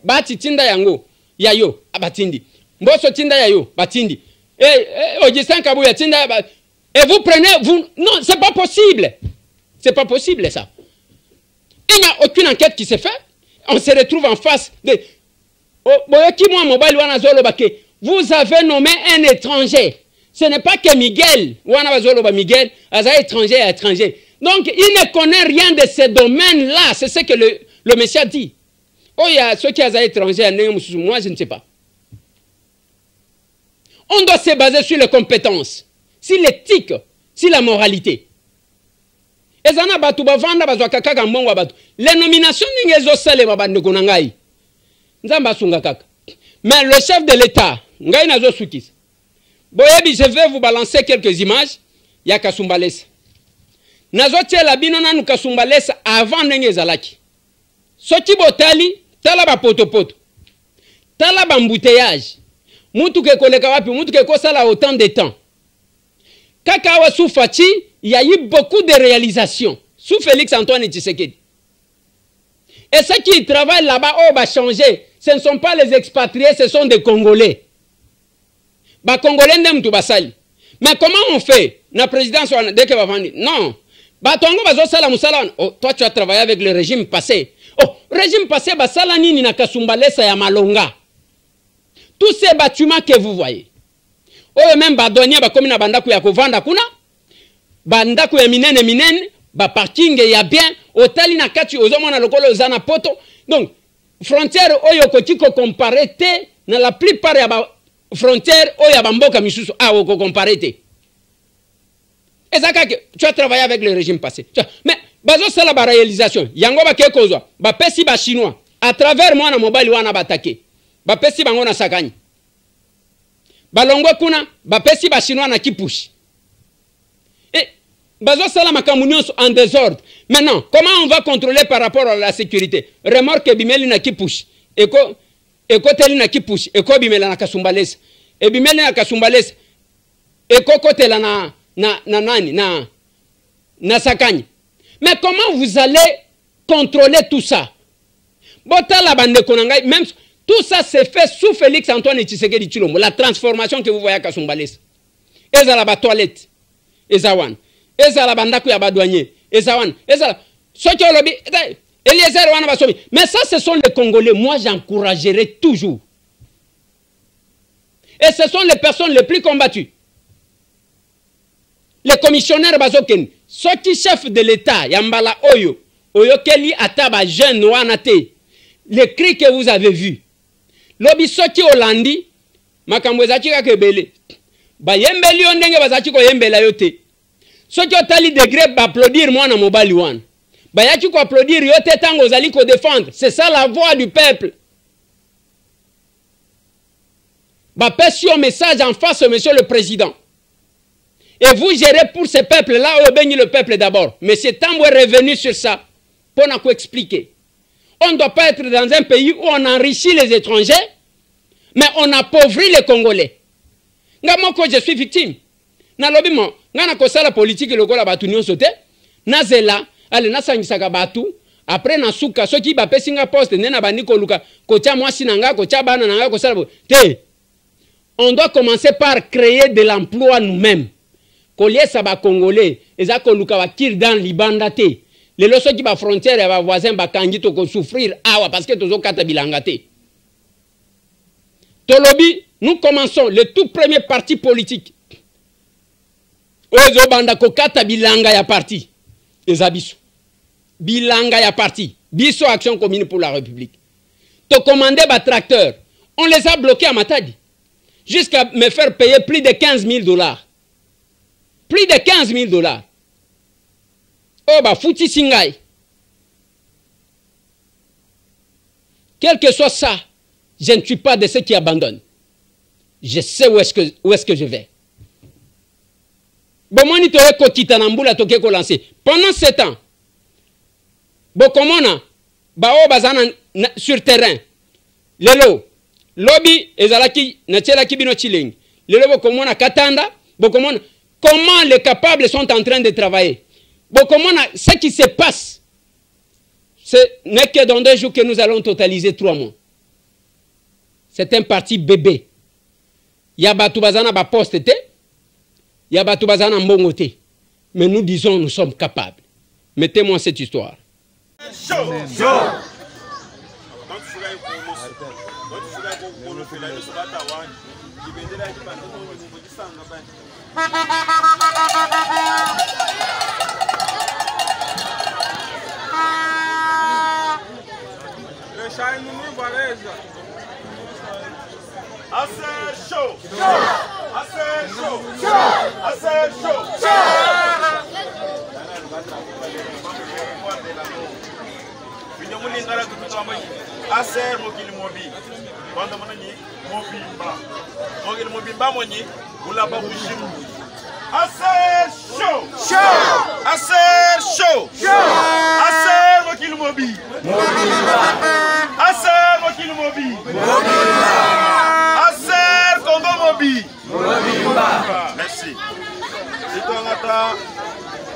bati tinda yango ya yo abatindi mboso tinda ya yo batindi Augustin Kabuya tinda et vous prenez vous non c'est pas possible ça. Il n'y a aucune enquête qui s'est faite. On se retrouve en face de vous avez nommé un étranger. Ce n'est pas que Miguel, Miguel, étranger. Donc, il ne connaît rien de ce domaine-là. C'est ce que le Messie dit. Oh, il y a ceux qui sont étrangers, moi, je ne sais pas. On doit se baser sur les compétences, sur l'éthique, sur la moralité. Les nominations, mais le chef de l'État, je vais vous balancer quelques images. Il y a Kasumbalesa. Nazotia la binona nu Kasumbalesa avant Nengezalaki. Soti botali, tala ba poto. Tala ba mbouteillage. Mutu ke koleka wapi, mutu ke kosala autant de temps. Kakawa sous Fati, il y a eu beaucoup de réalisations. Sous Félix Antoine Tshisekedi. Et ceux qui travaillent là-bas, va changer. Ce ne sont pas les expatriés, ce sont des Congolais. Bah Congolais n'aiment tout basali. Mais comment on fait? La présidence dès que va vendre. Non. Bah tongo bazo sala musala. Oh, toi tu as travaillé avec le régime passé. Oh, régime passé bah sala nini na Kasumbalesa ya Malonga. Tous ces bâtiments que vous voyez. Oh même bah douanier bah comme na bandaku ya kovanda kuna. Bandaku ya minene. Ba parking ya bien. Hôtel na kati ozomona lokolo zana poto. Donc frontière oyo kotiko comparé te na la plupart ya ba frontière oyo ya bamboka misusu a oko comparé te. Et ça tu as travaillé avec le régime passé. Mais bazo sala ba réalisation yango ba kekozwa ba pesi ba chinois à travers moi na mobile wana batake. Ba pesi bango na sakani. Balongwa kuna ba pesi ba chinois na kipushi. Et bazo sala makamunion en désordre. Maintenant, comment on va contrôler par rapport à la sécurité? Remorque bimeli na kipushi. Eko teli na kipushi. Eko bimela na Kasumbalesa. E bimeli na Kasumbalesa. Eko kotela na sakani. Mais comment vous allez contrôler tout ça? Botala bande konangai, même tout ça s'est fait sous Félix Antoine Tshisekedi Tshilombo. La transformation que vous voyez à Kasumbalesa. Ezala ba toilette. Ezawan. Ezala bandaku ya badouanier. Ezawan. Ezala. Mais ça, ce sont les Congolais. Moi, j'encouragerai toujours. Et ce sont les personnes les plus combattues. Les commissionnaires Bazoken. Ceux qui chefs de l'État, Yambala Oyo, Oyo Keli Ataba Jeune Wanate, les cris que vous avez vus. Lobi Soki Olandi, Makambwezaki Kakebele. Bayembeli Ondenge Bazaki ko Yembela Yote. Ceux qui ont tali degré d'applaudir moi dans mobile one. Bayaki ko applaudir yote tango zali ko défendre. C'est ça la voix du peuple. Bah passer un message en face, monsieur le président. Et vous gérez pour ce peuple-là, ou béni le peuple d'abord. Monsieur Tambou est revenu sur ça pour nous expliquer. On ne doit pas être dans un pays où on enrichit les étrangers, mais on appauvrit les Congolais. Ngamoko, je suis victime. Nalobimo, ngana kosala politique lokola batu nyonso te, nazela, ale nasangisaka batu, après nasuka soki ba pesinga poste nena bandi ko luka, kocha mwasi nanga, kocha bana nanga kosala te. On doit commencer par créer de l'emploi nous-mêmes. Koliesa ba Congolais, eza ko luka ba kir dans libanda te. Les loso qui ba frontière ya ba voisin ba kangi to ko souffrir awa parce que tozo kata bilanga te. Tolobi, nous commençons le tout premier parti politique. Ozo banda ko kata bilanga ya parti. Ezabiso. Bilanga ya parti. Biso Action Commune pour la République. To commander ba tracteur. On les a bloqués à Matadi. Jusqu'à me faire payer plus de 15 000 $. Plus de 15 000 $. Oh bah fouti singay. Quel que soit ça, je ne suis pas de ceux qui abandonnent. Je sais où est-ce que je vais. Bon, moi, pendant 7 ans, Bokomona, Bao Bazana sur terrain, Lelo, Lobby, Ezalaki, Natchelaki Bino Chiling, Lelo Bokomona Katanda, Bokomona, comment les capables sont en train de travailler. Bon, comment ce qui se passe, ce n'est que dans 2 jours que nous allons totaliser 3 mois. C'est un parti bébé. Il y a Batoubazana ba poste, il y a Batoubazana mbongote. Mais nous disons, nous sommes capables. Mettez-moi cette histoire. Aser mokili mobi banda monani mobimba mokili mobimba moni ula ba kushimu aser show aser show aser mokili mobi aser mokili mobi aser Congo mobi merci itongata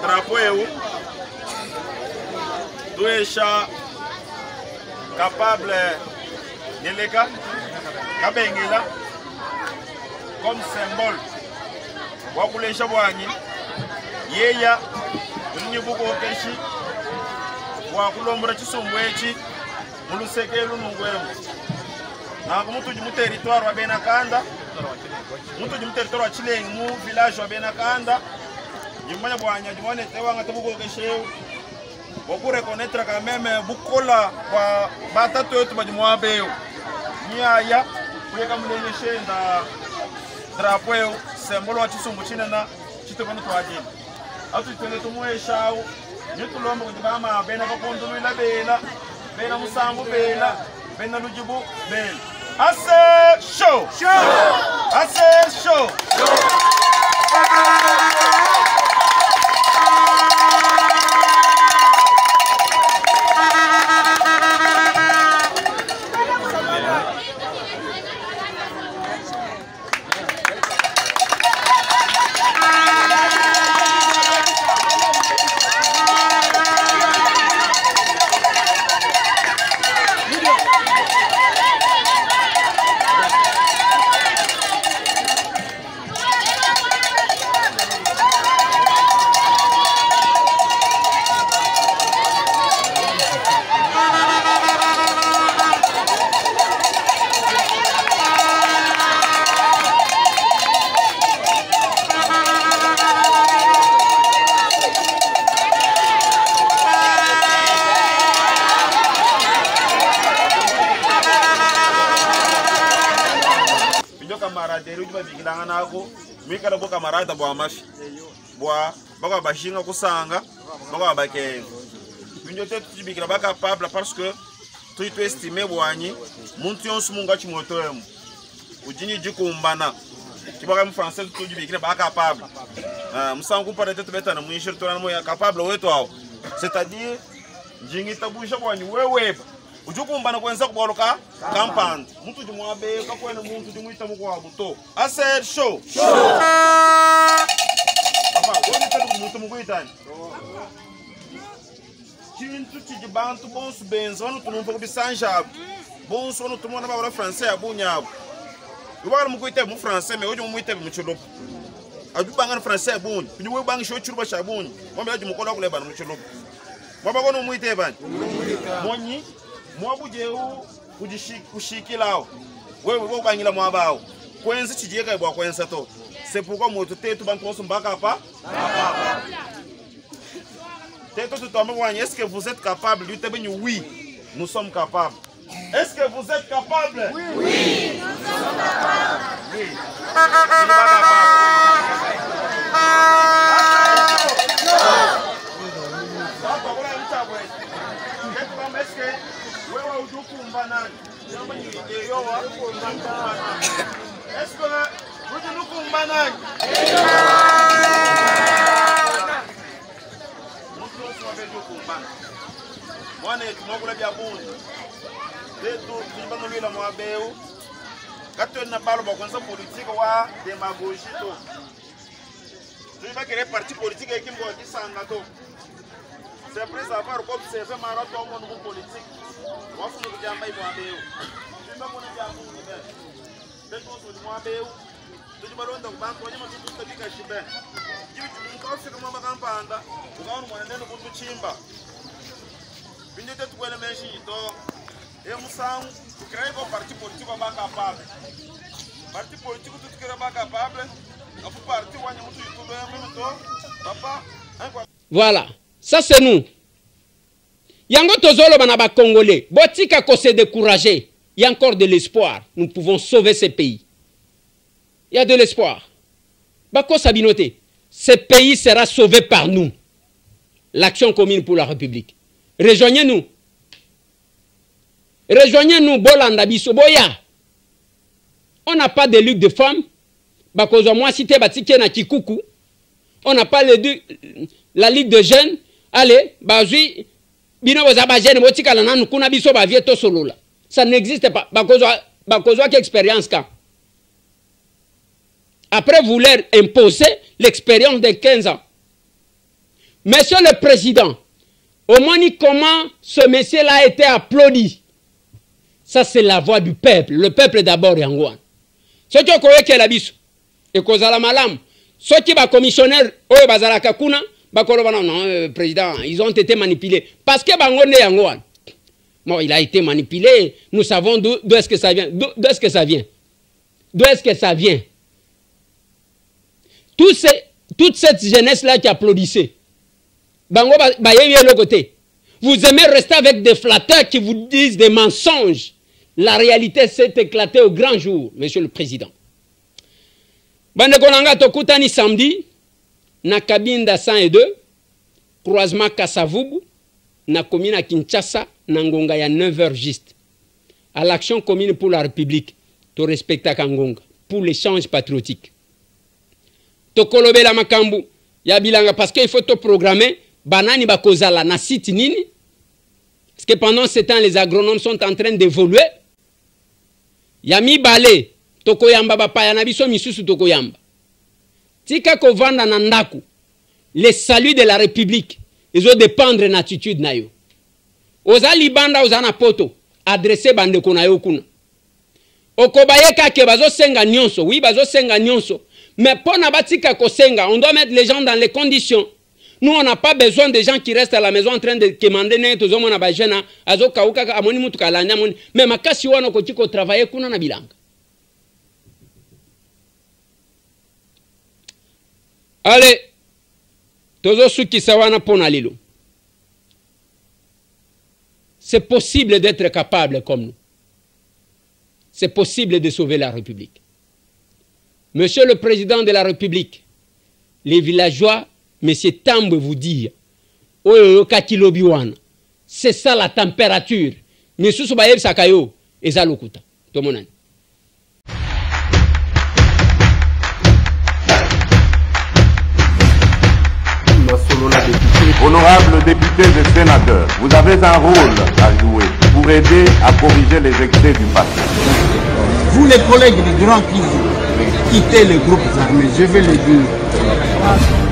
drapeau eu doesha capable de l'État, Kabengela, comme symbole. Wakule Shabwani, Yeya, Unibuko Keshi, Wakulombra Chisumwechi, Muluseke Lunungwem. Namutu du territoire wa Benakanda, Mutu du territoire Chile, Mou, village wa Benakanda, Jumana Bwanya, Jumane Tewanga Tabuko Keshe. Vous reconnaître quand même Bukola kwa batatu yote bajimwa beo niaya kuweka mlenye nda drapeau symbole wa chisumbu china na chitobano twaje atu twende tumwe shao nitulomba kujibama bena bakondo la bena musambu bena lujibu bela ase show ase show Mikala boka marada bwa mafi bwa baka bashinga kusanga baka bakenga binyo tetu tibikira baka capable parce que tu estimer bwanyi muntu yonsu munga chimotoyemu ujini jikumbana kibaka mu français tu tibikira baka capable musangu para tetu betana mu inshir tona mo ya capable wetu hao c'est-à-dire jingi tabusha bwanyi wewe ujukumbana kwenza kuboloka kampani muntu jimwabe kakwena muntu jimwita mukwa buto aser show papa woni tatu muntu mukwitani chintu chijibantu bonsu benzo wanu tunumva kubisanja bonsu wanu tumona ba français abunyabo ubara mukwite mu français mais ojo mumwite mu chilopo ajubanga français abunyi niwe banga sho chiruba shabunyi mwambe aje mukola kuleba mu chilopo mwaba kono muite bani monyi mwabujeu kushikilao wewe wobangila mwabao kwenzi chijeka ibwa kwenza to c'est pourquoi moto tetu bantu osumbaka hapa tetu tutamba wanya est-ce que vous êtes capable lui tebeni oui nous sommes capables est-ce que vous êtes capable oui nous sommes capables oui nous sommes capables est-ce que wewe ujukumbana jambo nyingine yowa kumbana est-ce que ujukumbana mutu oswa bejukumbana mwana etumokula bya bundu betu tumbano lila mwabeu kato na balo bakwanza politique wa demagogie to tuba kere parti politique ekimbo disanga to C'est après avoir observé marathon au monde politique. Moi, je suis jamais moi-même. Je suis pas mon ami. Je suis moi-même. Je suis ballon de banque. Je suis tout petit caché. Je suis tout fait comme ma campagne. Je suis un moyen de vous chimba. Je suis tout le même chito. Et nous sommes créés un parti politique pas capable. Parti politique tout qui n'est pas capable. Parti où nous sommes tout même temps. Papa. Voilà, ça c'est nous. Yango tozolo banaba congolais. Botika ko se décourager. Il y a encore de l'espoir. Nous pouvons sauver ce pays. Il y a de l'espoir. Bako Sabinote, ce pays sera sauvé par nous. L'action commune pour la République. Rejoignez-nous. Rejoignez-nous, Bolanda Bisoboya. On n'a pas de lutte de femmes. Bako moi cité Batike na Kikuku. On n'a pas la Ligue de jeunes. Allez, bazui, bino bozaba jeune, botika la nanu kuna biso ba vieto solola. Ça n'existe pas. Bakozwa quelle expérience quand? Après vouloir imposer l'expérience de 15 ans. Monsieur le Président, au moins comment ce monsieur-là a été applaudi. Ça c'est la voix du peuple. Le peuple d'abord Yangouan. Ce qui est la biso. Et kozala malam. Ceux qui sont commissionnaires, non, président, ils ont été manipulés. Parce que bon, il a été manipulé. Nous savons d'où est-ce que ça vient. D'où est-ce que ça vient? D'où est-ce que ça vient? Toute cette jeunesse-là qui applaudissait. Vous aimez rester avec des flatteurs qui vous disent des mensonges. La réalité s'est éclatée au grand jour, monsieur le président. Bande Konanga Tokutani samedi, na Kabinda 102, croisement Kassavubu, na commune à Kinshasa, na Ngonga ya 9h juste. À l'action commune pour la République, to respecta Kangonga, pour l'échange patriotique. Tokolobe la makambu, ya bilanga, parce qu'il faut te programmer, banani bakozala na site nini, parce que pendant ce temps, les agronomes sont en train d'évoluer. Yami balé. Tokoyamba bapaya na biso misusu tokoyamba. Tika kovanda na ndaku. Les saluts de la République. Ils ont dépendre de l'attitude na yo. Oza libanda oza na poto. Adressé bande kona yo kuna. Okobayeka ke bazo senga nyonso. Oui, bazo senga nyonso. Mais pour na batika ko senga, on doit mettre les gens dans les conditions. Nous, on n'a pas besoin de gens qui restent à la maison en train de commander n'importe quoi na bajena. Azo kauka amoni mutu kalanya moni. Mais makasi wana ko tiko travailler kuna na bilanga. Allez, tozo suki sawana pona lilo. C'est possible d'être capable comme nous. C'est possible de sauver la République. Monsieur le Président de la République, les villageois, Monsieur Tambe vous dire, c'est ça la température. Monsieur Soubaïeb Sakayo, et Zalokuta. Tomonani. Honorables députés et sénateurs, vous avez un rôle à jouer pour aider à corriger les excès du passé. Vous les collègues du Grand Kivu, quittez les groupes armés, je vais le dire.